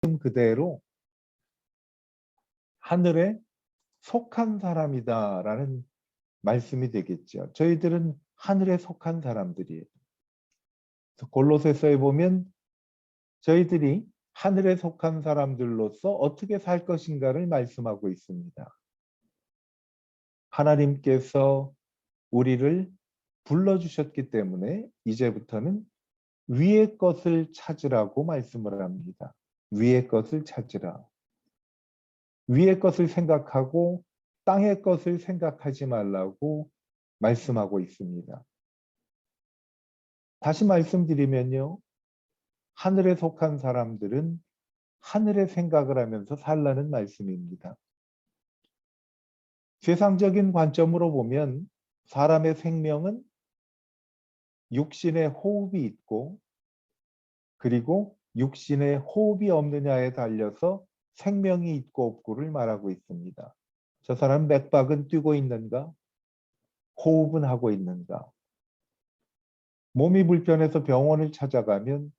말씀 그대로 하늘에 속한 사람이다라는 말씀이 되겠죠. 저희들은 하늘에 속한 사람들이에요. 골로새서에 보면 저희들이 하늘에 속한 사람들로서 어떻게 살 것인가를 말씀하고 있습니다. 하나님께서 우리를 불러주셨기 때문에 이제부터는 위의 것을 찾으라고 말씀을 합니다. 위의 것을 찾으라. 위의 것을 생각하고 땅의 것을 생각하지 말라고 말씀하고 있습니다. 다시 말씀드리면요. 하늘에 속한 사람들은 하늘의 생각을 하면서 살라는 말씀입니다. 세상적인 관점으로 보면 사람의 생명은 육신의 호흡이 있고 그리고 육신의 호흡이 없느냐에 달려서 생명이 있고 없고를 말하고 있습니다. 저 사람 맥박은 뛰고 있는가? 호흡은 하고 있는가? 몸이 불편해서 병원을 찾아가면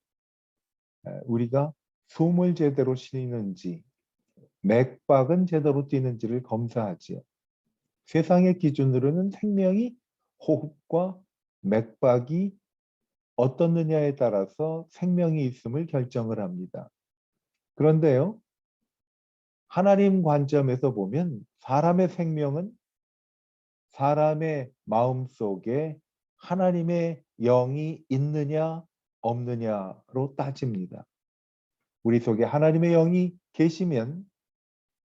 우리가 숨을 제대로 쉬는지 맥박은 제대로 뛰는지를 검사하지요. 세상의 기준으로는 생명이 호흡과 맥박이 어떻느냐에 따라서 생명이 있음을 결정을 합니다. 그런데요, 하나님 관점에서 보면 사람의 생명은 사람의 마음속에 하나님의 영이 있느냐 없느냐로 따집니다. 우리 속에 하나님의 영이 계시면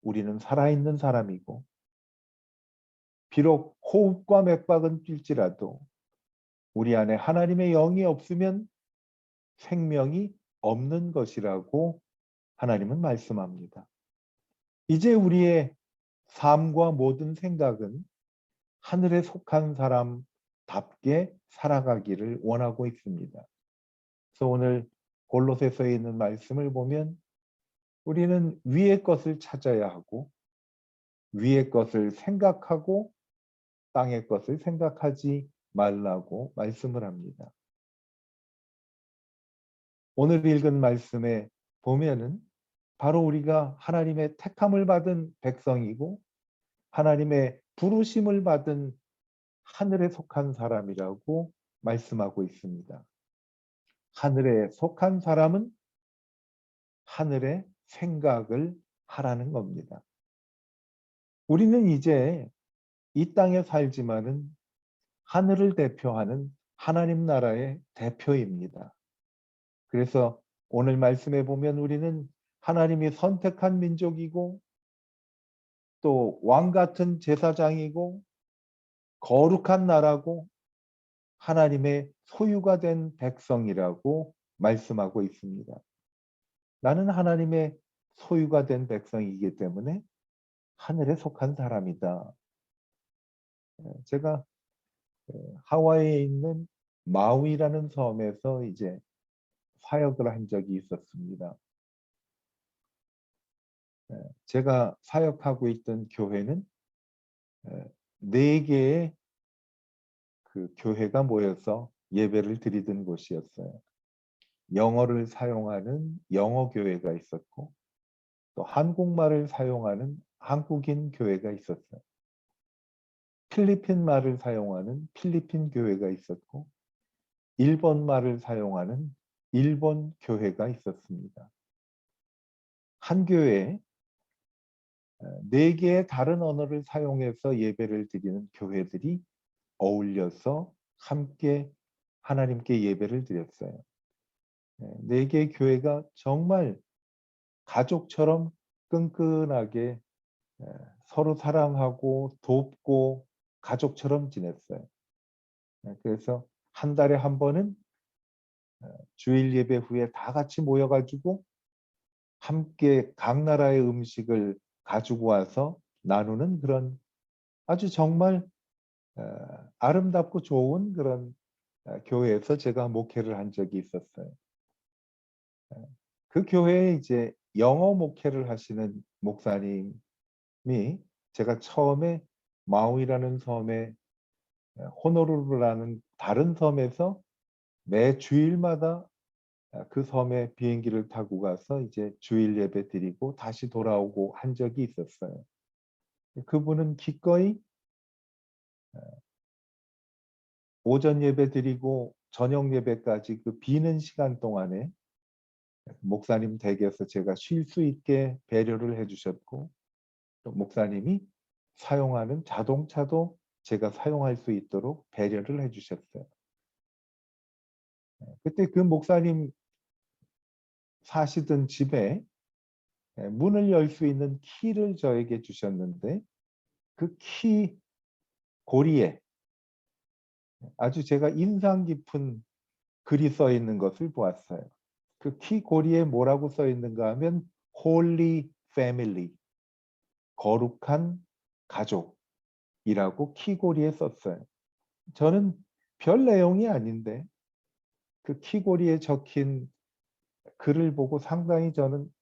우리는 살아있는 사람이고 비록 호흡과 맥박은 뛸지라도 우리 안에 하나님의 영이 없으면 생명이 없는 것이라고 하나님은 말씀합니다. 이제 우리의 삶과 모든 생각은 하늘에 속한 사람답게 살아가기를 원하고 있습니다. 그래서 오늘 골로새서에 있는 말씀을 보면 우리는 위의 것을 찾아야 하고 위의 것을 생각하고 땅의 것을 생각하지 말라고 말씀을 합니다. 오늘 읽은 말씀에 보면은 바로 우리가 하나님의 택함을 받은 백성이고 하나님의 부르심을 받은 하늘에 속한 사람이라고 말씀하고 있습니다. 하늘에 속한 사람은 하늘의 생각을 하라는 겁니다. 우리는 이제 이 땅에 살지만은 하늘을 대표하는 하나님 나라의 대표입니다. 그래서 오늘 말씀에 보면 우리는 하나님이 선택한 민족이고 또 왕 같은 제사장이고 거룩한 나라고 하나님의 소유가 된 백성이라고 말씀하고 있습니다. 나는 하나님의 소유가 된 백성이기 때문에 하늘에 속한 사람이다. 제가 하와이에 있는 마우이라는 섬에서 이제 사역을 한 적이 있었습니다. 제가 사역하고 있던 교회는 4개의 그 교회가 모여서 예배를 드리던 곳이었어요. 영어를 사용하는 영어 교회가 있었고 또 한국말을 사용하는 한국인 교회가 있었어요. 필리핀 말을 사용하는 필리핀 교회가 있었고 일본 말을 사용하는 일본 교회가 있었습니다. 한 교회에 4개의 다른 언어를 사용해서 예배를 드리는 교회들이 어울려서 함께 하나님께 예배를 드렸어요. 4개의 교회가 정말 가족처럼 끈끈하게 서로 사랑하고 돕고 가족처럼 지냈어요. 그래서 한 달에 한 번은 주일 예배 후에 다 같이 모여가지고 함께 각 나라의 음식을 가지고 와서 나누는 그런 아주 정말 아름답고 좋은 그런 교회에서 제가 목회를 한 적이 있었어요. 그 교회에 이제 영어 목회를 하시는 목사님이 제가 처음에 마우이라는 섬에 호노루루라는 다른 섬에서 매 주일마다 그 섬에 비행기를 타고 가서 이제 주일 예배 드리고 다시 돌아오고 한 적이 있었어요. 그분은 기꺼이 오전 예배 드리고 저녁 예배까지 그 비는 시간 동안에 목사님 댁에서 제가 쉴 수 있게 배려를 해주셨고, 또 목사님이 사용하는 자동차도 제가 사용할 수 있도록 배려를 해주셨어요. 그때 그 목사님 사시던 집에 문을 열 수 있는 키를 저에게 주셨는데, 그 키 고리에 아주 제가 인상 깊은 글이 써 있는 것을 보았어요. 그 키 고리에 뭐라고 써 있는가 하면 Holy Family, 거룩한 가족이라고 키 고리에 썼어요. 저는 별 내용이 아닌데 그 키 고리에 적힌 글을 보고 상당히 저는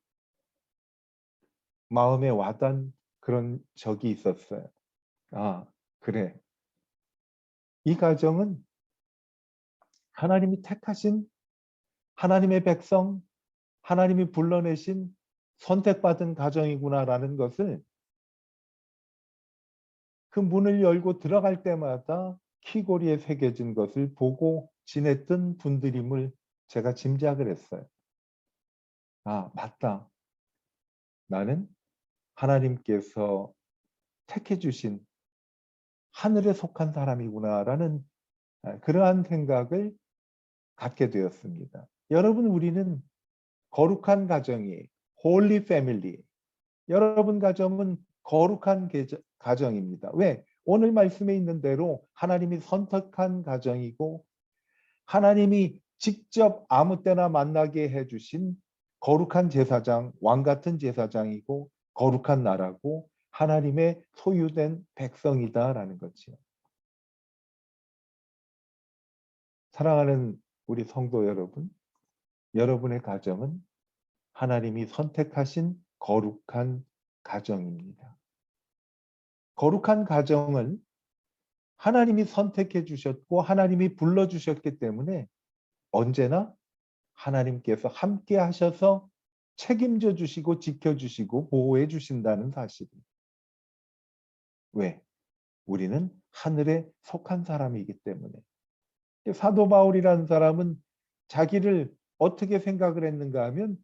마음에 와닿은 그런 적이 있었어요. 아, 그래. 이 가정은 하나님이 택하신 하나님의 백성, 하나님이 불러내신 선택받은 가정이구나라는 것을 그 문을 열고 들어갈 때마다 키고리에 새겨진 것을 보고 지냈던 분들임을 제가 짐작을 했어요. 아, 맞다. 나는 하나님께서 택해 주신 하늘에 속한 사람이구나라는 그러한 생각을 갖게 되었습니다. 여러분, 우리는 거룩한 가정이 홀리 패밀리. 여러분 가정은 거룩한 가정입니다. 왜? 오늘 말씀에 있는 대로 하나님이 선택한 가정이고 하나님이 직접 아무 때나 만나게 해주신 거룩한 제사장, 왕 같은 제사장이고 거룩한 나라고 하나님의 소유된 백성이다라는 거지요. 사랑하는 우리 성도 여러분, 여러분의 가정은 하나님이 선택하신 거룩한 가정입니다. 거룩한 가정은 하나님이 선택해 주셨고 하나님이 불러주셨기 때문에 언제나 하나님께서 함께 하셔서 책임져 주시고 지켜주시고 보호해 주신다는 사실입니다. 왜? 우리는 하늘에 속한 사람이기 때문에. 사도 바울이라는 사람은 자기를 어떻게 생각을 했는가 하면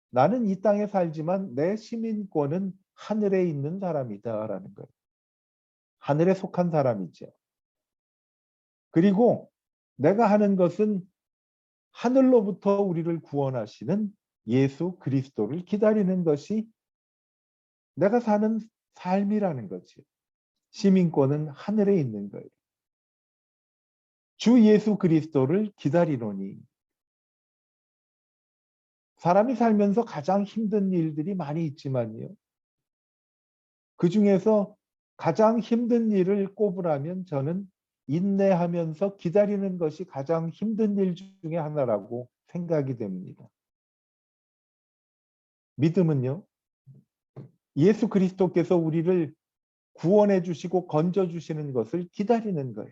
나는 이 땅에 살지만 내 시민권은 하늘에 있는 사람이다라는 거예요. 하늘에 속한 사람이죠. 그리고 내가 하는 것은 하늘로부터 우리를 구원하시는 예수 그리스도를 기다리는 것이 내가 사는 삶이라는 거지. 시민권은 하늘에 있는 거예요. 주 예수 그리스도를 기다리노니. 사람이 살면서 가장 힘든 일들이 많이 있지만요. 그 중에서 가장 힘든 일을 꼽으라면 저는 인내하면서 기다리는 것이 가장 힘든 일 중에 하나라고 생각이 됩니다. 믿음은요, 예수 그리스도께서 우리를 구원해 주시고 건져 주시는 것을 기다리는 거예요.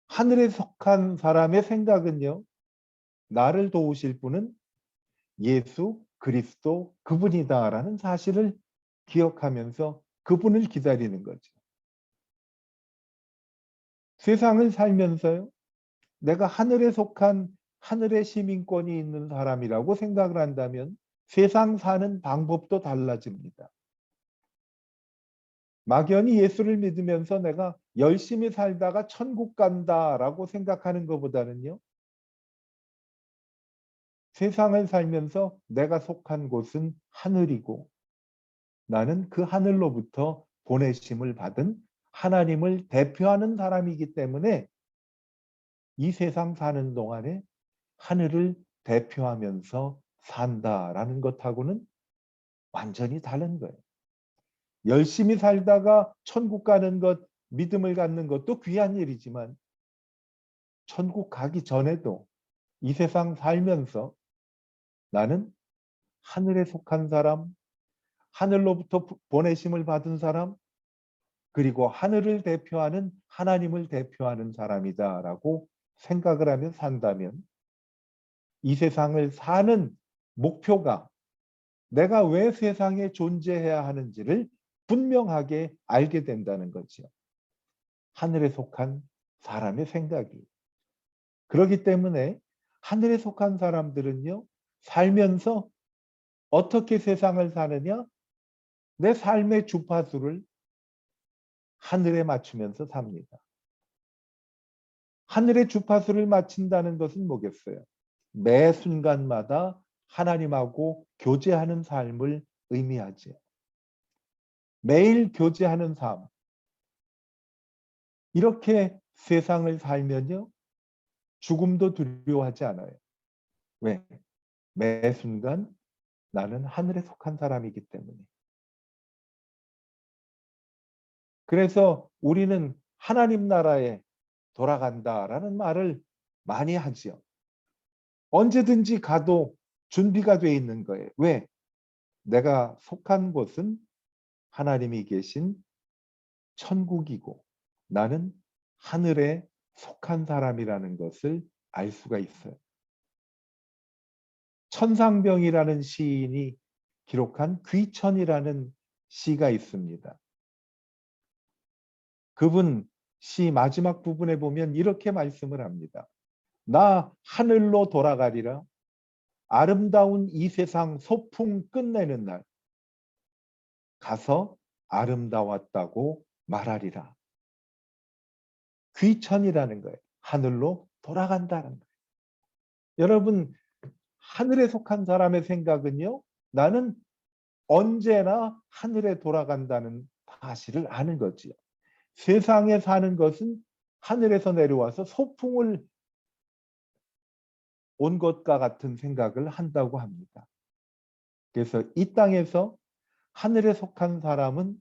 하늘에 속한 사람의 생각은요, 나를 도우실 분은 예수 그리스도 그분이다라는 사실을 기억하면서 그분을 기다리는 거죠. 세상을 살면서요, 내가 하늘에 속한 하늘의 시민권이 있는 사람이라고 생각을 한다면 세상 사는 방법도 달라집니다. 막연히 예수를 믿으면서 내가 열심히 살다가 천국 간다라고 생각하는 것보다는요, 세상을 살면서 내가 속한 곳은 하늘이고 나는 그 하늘로부터 보내심을 받은 하나님을 대표하는 사람이기 때문에 이 세상 사는 동안에 하늘을 대표하면서 산다라는 것하고는 완전히 다른 거예요. 열심히 살다가 천국 가는 것, 믿음을 갖는 것도 귀한 일이지만 천국 가기 전에도 이 세상 살면서 나는 하늘에 속한 사람, 하늘로부터 보내심을 받은 사람, 그리고 하늘을 대표하는 하나님을 대표하는 사람이다라고 생각을 하며 산다면 이 세상을 사는 목표가 내가 왜 세상에 존재해야 하는지를 분명하게 알게 된다는 거죠. 하늘에 속한 사람의 생각이. 그렇기 때문에 하늘에 속한 사람들은요, 살면서 어떻게 세상을 사느냐? 내 삶의 주파수를 하늘에 맞추면서 삽니다. 하늘의 주파수를 맞춘다는 것은 뭐겠어요? 매 순간마다 하나님하고 교제하는 삶을 의미하죠. 매일 교제하는 삶. 이렇게 세상을 살면요, 죽음도 두려워하지 않아요. 왜? 매 순간 나는 하늘에 속한 사람이기 때문에. 그래서 우리는 하나님 나라에 돌아간다라는 말을 많이 하지요. 언제든지 가도 준비가 돼 있는 거예요. 왜? 내가 속한 곳은 하나님이 계신 천국이고 나는 하늘에 속한 사람이라는 것을 알 수가 있어요. 천상병이라는 시인이 기록한 귀천이라는 시가 있습니다. 그분 시 마지막 부분에 보면 이렇게 말씀을 합니다. 나 하늘로 돌아가리라. 아름다운 이 세상 소풍 끝내는 날 가서 아름다웠다고 말하리라. 귀천이라는 거예요. 하늘로 돌아간다는 거예요. 여러분, 하늘에 속한 사람의 생각은요, 나는 언제나 하늘에 돌아간다는 사실을 아는 거지요. 세상에 사는 것은 하늘에서 내려와서 소풍을 온 것과 같은 생각을 한다고 합니다. 그래서 이 땅에서 하늘에 속한 사람은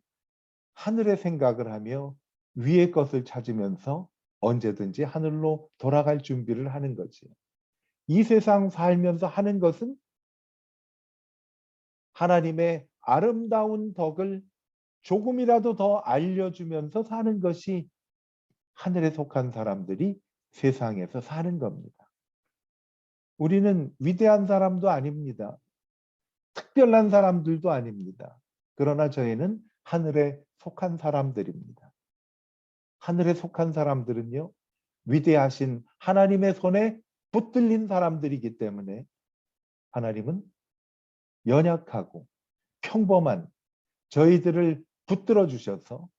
하늘의 생각을 하며 위의 것을 찾으면서 언제든지 하늘로 돌아갈 준비를 하는 거지. 이 세상 살면서 하는 것은 하나님의 아름다운 덕을 조금이라도 더 알려주면서 사는 것이 하늘에 속한 사람들이 세상에서 사는 겁니다. 우리는 위대한 사람도 아닙니다. 특별한 사람들도 아닙니다. 그러나 저희는 하늘에 속한 사람들입니다. 하늘에 속한 사람들은요, 위대하신 하나님의 손에 붙들린 사람들이기 때문에 하나님은 연약하고 평범한 저희들을 붙들어 주셔서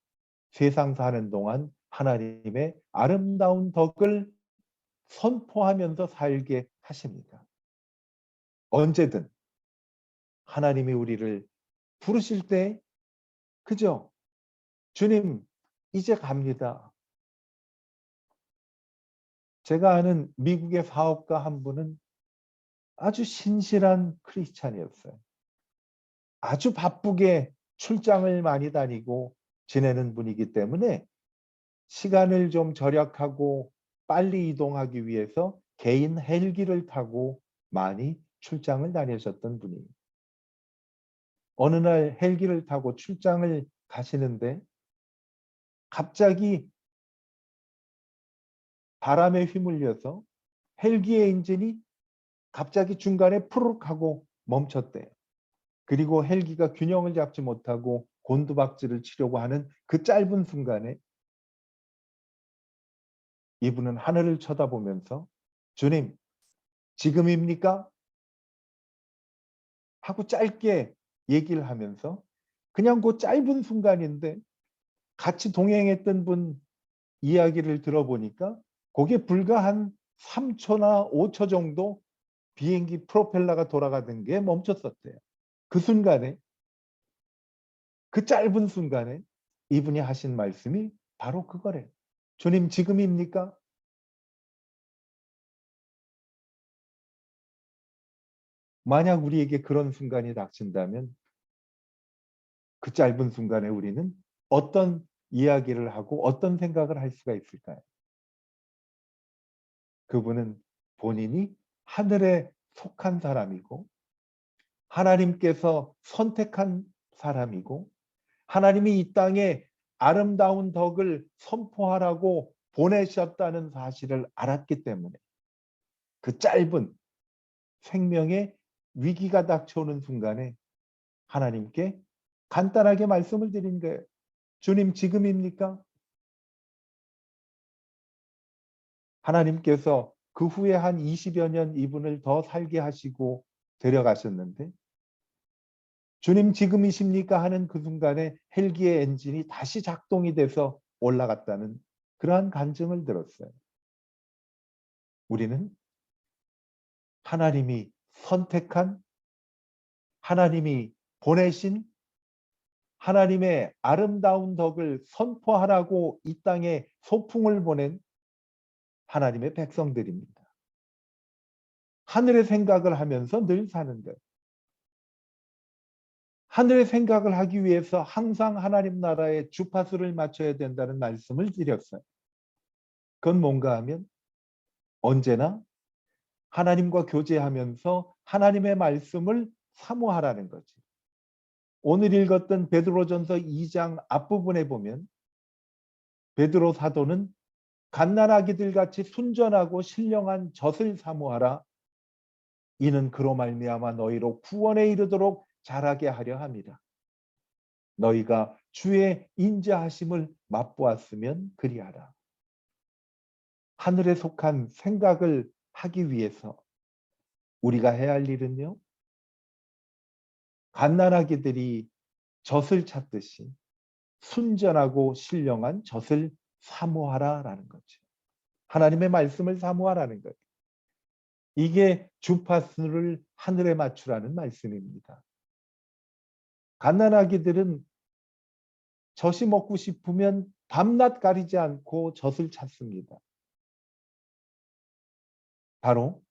세상 사는 동안 하나님의 아름다운 덕을 선포하면서 살게 하십니다. 언제든 하나님이 우리를 부르실 때, 그죠? 주님, 이제 갑니다. 제가 아는 미국의 사업가 한 분은 아주 신실한 크리스찬이었어요. 아주 바쁘게 출장을 많이 다니고 지내는 분이기 때문에 시간을 좀 절약하고 빨리 이동하기 위해서 개인 헬기를 타고 많이 출장을 다니셨던 분이에요. 어느 날 헬기를 타고 출장을 가시는데 갑자기 바람에 휘말려서 헬기의 엔진이 갑자기 중간에 푸르륵 하고 멈췄대요. 그리고 헬기가 균형을 잡지 못하고 곤두박질을 치려고 하는 그 짧은 순간에 이분은 하늘을 쳐다보면서 주님, 지금입니까? 하고 짧게 얘기를 하면서 그냥 그 짧은 순간인데 같이 동행했던 분 이야기를 들어보니까 그게 불과 한 3초나 5초 정도 비행기 프로펠러가 돌아가던 게 멈췄었대요. 그 순간에, 그 짧은 순간에 이분이 하신 말씀이 바로 그거래요. 주님, 지금입니까? 만약 우리에게 그런 순간이 닥친다면 그 짧은 순간에 우리는 어떤 이야기를 하고 어떤 생각을 할 수가 있을까요? 그분은 본인이 하늘에 속한 사람이고 하나님께서 선택한 사람이고 하나님이 이 땅에 아름다운 덕을 선포하라고 보내셨다는 사실을 알았기 때문에 그 짧은 생명의 위기가 닥쳐오는 순간에 하나님께 간단하게 말씀을 드린 거예요. 주님, 지금입니까? 하나님께서 그 후에 한 20여 년 이분을 더 살게 하시고 데려가셨는데, 주님 지금이십니까? 하는 그 순간에 헬기의 엔진이 다시 작동이 돼서 올라갔다는 그러한 간증을 들었어요. 우리는 하나님이 선택한, 하나님이 보내신, 하나님의 아름다운 덕을 선포하라고 이 땅에 소풍을 보낸 하나님의 백성들입니다. 하늘의 생각을 하면서 늘 사는 것. 하늘의 생각을 하기 위해서 항상 하나님 나라의 주파수를 맞춰야 된다는 말씀을 드렸어요. 그건 뭔가 하면 언제나 하나님과 교제하면서 하나님의 말씀을 사모하라는 거지. 오늘 읽었던 베드로전서 2장 앞부분에 보면 베드로 사도는 갓난아기들 같이 순전하고 신령한 젖을 사모하라. 이는 그로 말미암아 너희로 구원에 이르도록 자라게 하려 함이라. 너희가 주의 인자하심을 맛보았으면 그리하라. 하늘에 속한 생각을 하기 위해서 우리가 해야 할 일은요, 갓난아기들이 젖을 찾듯이 순전하고 신령한 젖을 사모하라라는 거죠. 하나님의 말씀을 사모하라는 거예요. 이게 주파수를 하늘에 맞추라는 말씀입니다. 갓난아기들은 젖이 먹고 싶으면 밤낮 가리지 않고 젖을 찾습니다. 바로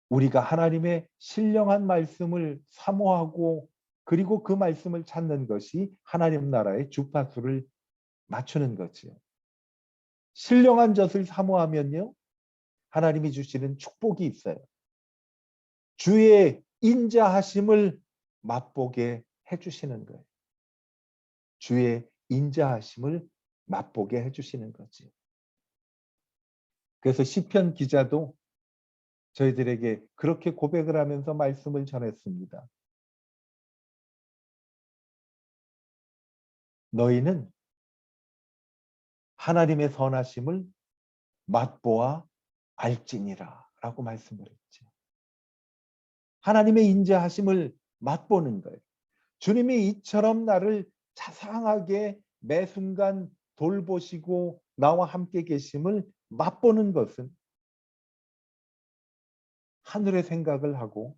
우리가 하나님의 신령한 말씀을 사모하고 그리고 그 말씀을 찾는 것이 하나님 나라의 주파수를 맞추는 거지요. 신령한 젖을 사모하면요, 하나님이 주시는 축복이 있어요. 주의 인자하심을 맛보게 해주시는 거예요. 주의 인자하심을 맛보게 해주시는 거지. 그래서 시편 기자도 저희들에게 그렇게 고백을 하면서 말씀을 전했습니다. 너희는 하나님의 선하심을 맛보아 알지니라 라고 말씀을 했죠. 하나님의 인자하심을 맛보는 거예요. 주님이 이처럼 나를 자상하게 매 순간 돌보시고 나와 함께 계심을 맛보는 것은 하늘의 생각을 하고,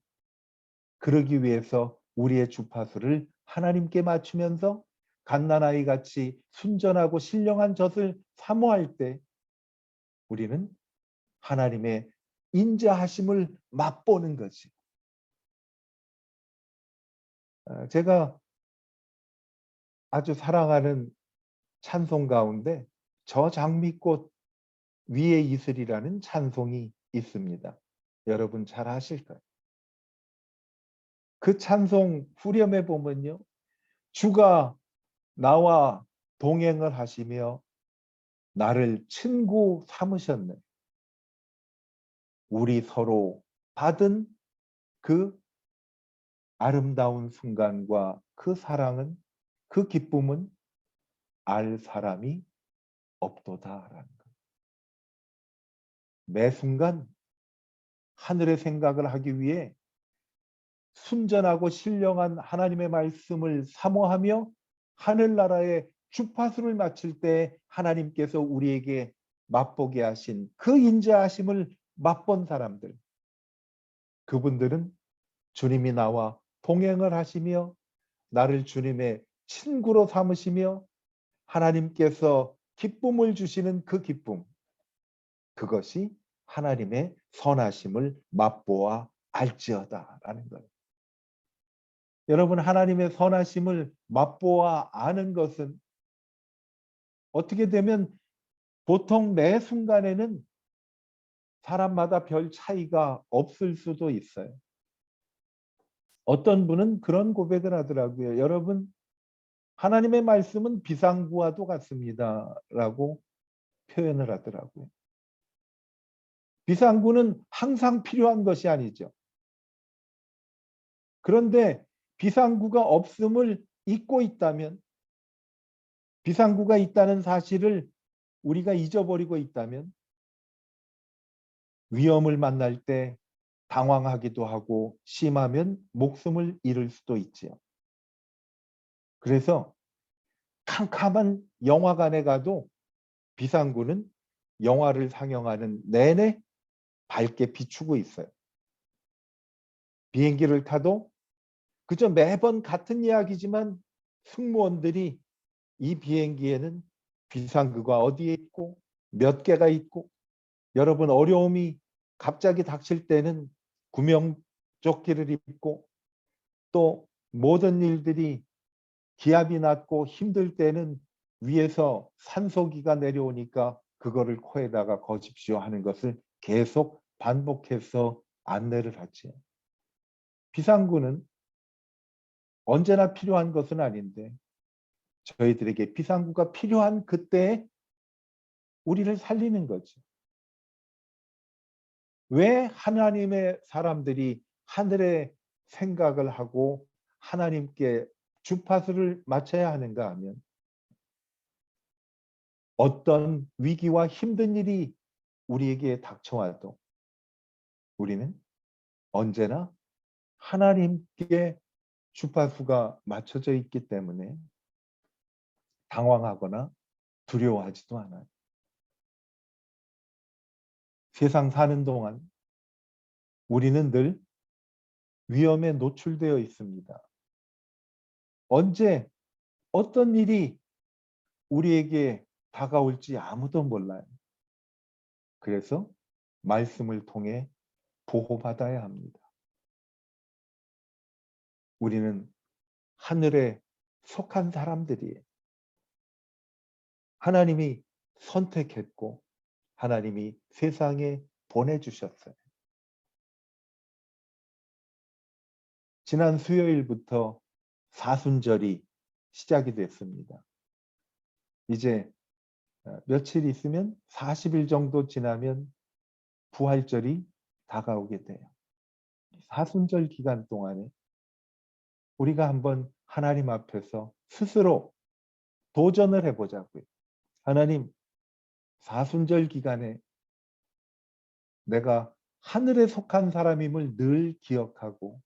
그러기 위해서 우리의 주파수를 하나님께 맞추면서 갓난아이 같이 순전하고 신령한 젖을 사모할 때 우리는 하나님의 인자하심을 맛보는 거지. 제가 아주 사랑하는 찬송 가운데 저 장미꽃 위에 이슬이라는 찬송이 있습니다. 여러분 잘 아실 거예요. 그 찬송 후렴에 보면요, 주가 나와 동행을 하시며 나를 친구 삼으셨네. 우리 서로 받은 그 아름다운 순간과 그 사랑은, 그 기쁨은 알 사람이 없도다라는 것. 매 순간 하늘의 생각을 하기 위해 순전하고 신령한 하나님의 말씀을 사모하며 하늘나라의 주파수를 맞출 때 하나님께서 우리에게 맛보게 하신 그 인자하심을 맛본 사람들, 그분들은 주님이 나와 동행을 하시며 나를 주님의 친구로 삼으시며 하나님께서 기쁨을 주시는 그 기쁨, 그것이 하나님의 선하심을 맛보아 알지어다라는 거예요. 여러분, 하나님의 선하심을 맛보아 아는 것은 어떻게 되면 보통 매 순간에는 사람마다 별 차이가 없을 수도 있어요. 어떤 분은 그런 고백을 하더라고요. 여러분, 하나님의 말씀은 비상구와도 같습니다 라고 표현을 하더라고요. 비상구는 항상 필요한 것이 아니죠. 그런데 비상구가 없음을 잊고 있다면, 비상구가 있다는 사실을 우리가 잊어버리고 있다면 위험을 만날 때 당황하기도 하고 심하면 목숨을 잃을 수도 있지요. 그래서 캄캄한 영화관에 가도 비상구는 영화를 상영하는 내내 밝게 비추고 있어요. 비행기를 타도 그저 매번 같은 이야기지만 승무원들이 이 비행기에는 비상구가 어디에 있고 몇 개가 있고 여러분 어려움이 갑자기 닥칠 때는 구명조끼를 입고 또 모든 일들이 기압이 낮고 힘들 때는 위에서 산소기가 내려오니까 그거를 코에다가 거십시오 하는 것을 계속 반복해서 안내를 하지요. 비상구는 언제나 필요한 것은 아닌데 저희들에게 비상구가 필요한 그때에 우리를 살리는 거죠. 왜 하나님의 사람들이 하늘의 생각을 하고 하나님께 주파수를 맞춰야 하는가 하면 어떤 위기와 힘든 일이 우리에게 닥쳐와도 우리는 언제나 하나님께 주파수가 맞춰져 있기 때문에 당황하거나 두려워하지도 않아요. 세상 사는 동안 우리는 늘 위험에 노출되어 있습니다. 언제 어떤 일이 우리에게 다가올지 아무도 몰라요. 그래서 말씀을 통해 보호받아야 합니다. 우리는 하늘에 속한 사람들이에요. 하나님이 선택했고 하나님이 세상에 보내주셨어요. 지난 수요일부터 사순절이 시작이 됐습니다. 이제 며칠 있으면 40일 정도 지나면 부활절이 다가오게 돼요. 사순절 기간 동안에 우리가 한번 하나님 앞에서 스스로 도전을 해보자고요. 하나님, 사순절 기간에 내가 하늘에 속한 사람임을 늘 기억하고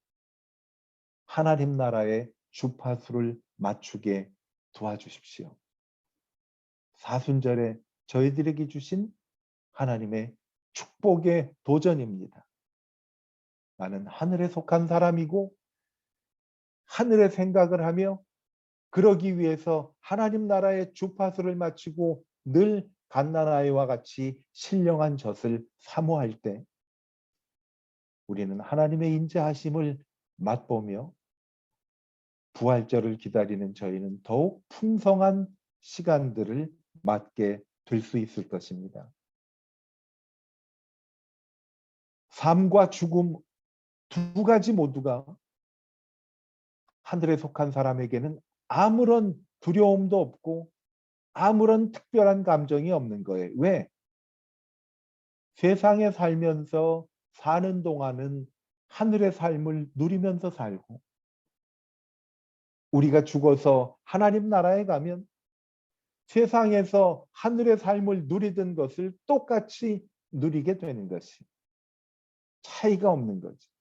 하나님 나라의 주파수를 맞추게 도와주십시오. 사순절에 저희들에게 주신 하나님의 축복의 도전입니다. 나는 하늘에 속한 사람이고 하늘의 생각을 하며 그러기 위해서 하나님 나라의 주파수를 맞추고 늘 갓난아이와 같이 신령한 젖을 사모할 때 우리는 하나님의 인자하심을 맛보며 부활절을 기다리는 저희는 더욱 풍성한 시간들을 맞게 될 수 있을 것입니다. 삶과 죽음 두 가지 모두가 하늘에 속한 사람에게는 아무런 두려움도 없고 아무런 특별한 감정이 없는 거예요. 왜? 세상에 살면서 사는 동안은 하늘의 삶을 누리면서 살고 우리가 죽어서 하나님 나라에 가면 세상에서 하늘의 삶을 누리던 것을 똑같이 누리게 되는 것이 차이가 없는 거죠.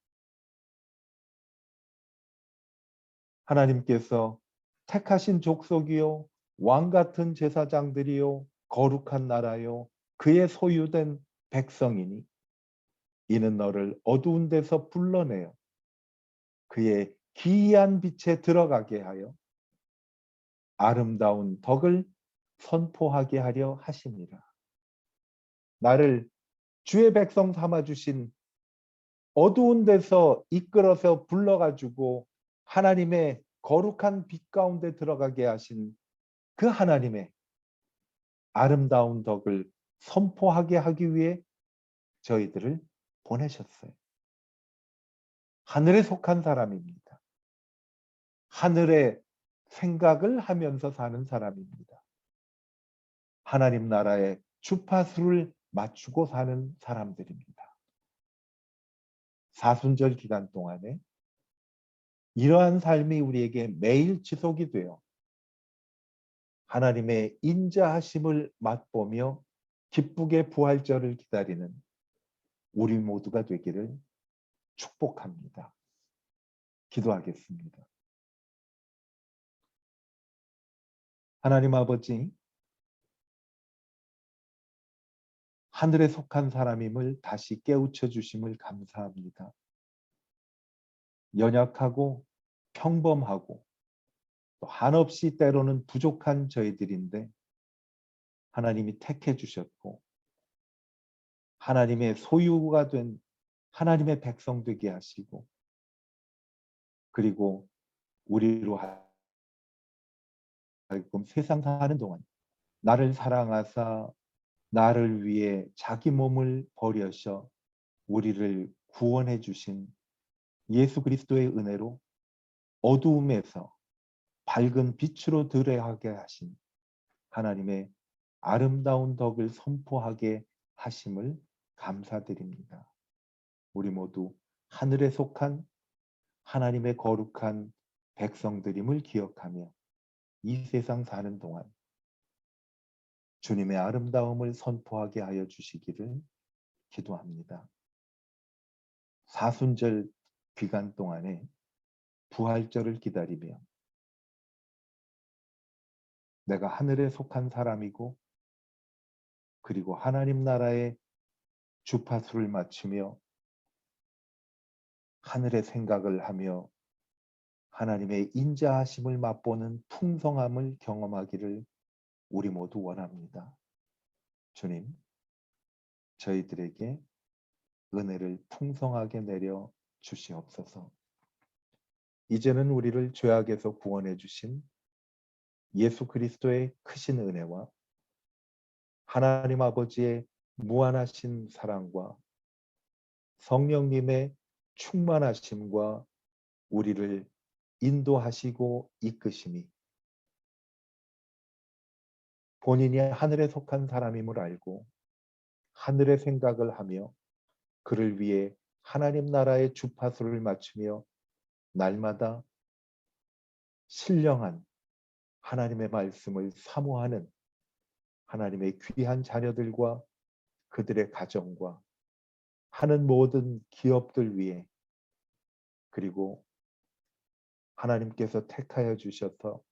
하나님께서 택하신 족속이요 왕 같은 제사장들이요 거룩한 나라요 그의 소유된 백성이니 이는 너를 어두운 데서 불러내어 그의 기이한 빛에 들어가게 하여 아름다운 덕을 선포하게 하려 하심이라. 나를 주의 백성 삼아주신 어두운 데서 이끌어서 불러가지고 하나님의 거룩한 빛 가운데 들어가게 하신 그 하나님의 아름다운 덕을 선포하게 하기 위해 저희들을 보내셨어요. 하늘에 속한 사람입니다. 하늘의 생각을 하면서 사는 사람입니다. 하나님 나라의 주파수를 맞추고 사는 사람들입니다. 사순절 기간 동안에 이러한 삶이 우리에게 매일 지속이 되어 하나님의 인자하심을 맛보며 기쁘게 부활절을 기다리는 우리 모두가 되기를 축복합니다. 기도하겠습니다. 하나님 아버지, 하늘에 속한 사람임을 다시 깨우쳐 주심을 감사합니다. 연약하고 평범하고 또 한없이 때로는 부족한 저희들인데 하나님이 택해 주셨고 하나님의 소유가 된 하나님의 백성 되게 하시고 그리고 우리로 하여금 세상 사는 동안 나를 사랑하사 나를 위해 자기 몸을 버려서 우리를 구원해 주신 예수 그리스도의 은혜로 어두움에서 밝은 빛으로 들어가게 하신 하나님의 아름다운 덕을 선포하게 하심을 감사드립니다. 우리 모두 하늘에 속한 하나님의 거룩한 백성들임을 기억하며 이 세상 사는 동안 주님의 아름다움을 선포하게 하여 주시기를 기도합니다. 사순절 기간 동안에 부활절을 기다리며 내가 하늘에 속한 사람이고 그리고 하나님 나라의 주파수를 맞추며 하늘의 생각을 하며 하나님의 인자하심을 맛보는 풍성함을 경험하기를 우리 모두 원합니다. 주님, 저희들에게 은혜를 풍성하게 내려 주시옵소서. 이제는 우리를 죄악에서 구원해 주신 예수 그리스도의 크신 은혜와 하나님 아버지의 무한하신 사랑과 성령님의 충만하심과 우리를 인도하시고 이끄심이 본인이 하늘에 속한 사람임을 알고 하늘의 생각을 하며 그를 위해 하나님 나라의 주파수를 맞추며 날마다 신령한 하나님의 말씀을 사모하는 하나님의 귀한 자녀들과 그들의 가정과 하는 모든 기업들 위해 그리고 하나님께서 택하여 주셔서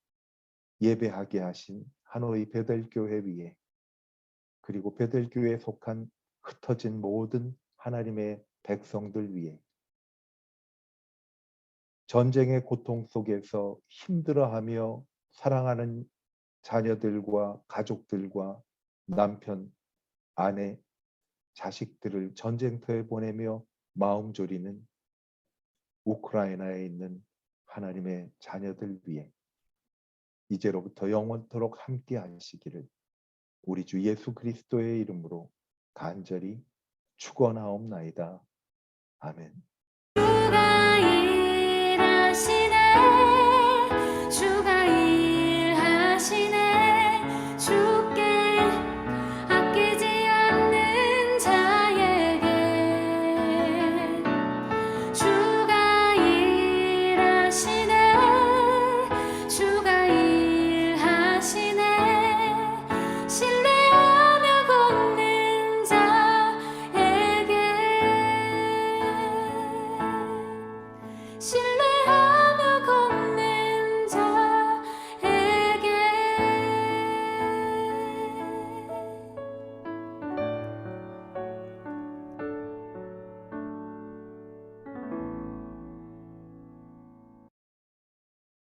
예배하게 하신 하노이 베델교회 위에 그리고 베델교회에 속한 흩어진 모든 하나님의 백성들 위에 전쟁의 고통 속에서 힘들어하며 사랑하는 자녀들과 가족들과 남편, 아내, 자식들을 전쟁터에 보내며 마음 졸이는 우크라이나에 있는 하나님의 자녀들 위해 이제로부터 영원토록 함께 하시기를 우리 주 예수 그리스도의 이름으로 간절히 축원하옵나이다. 아멘.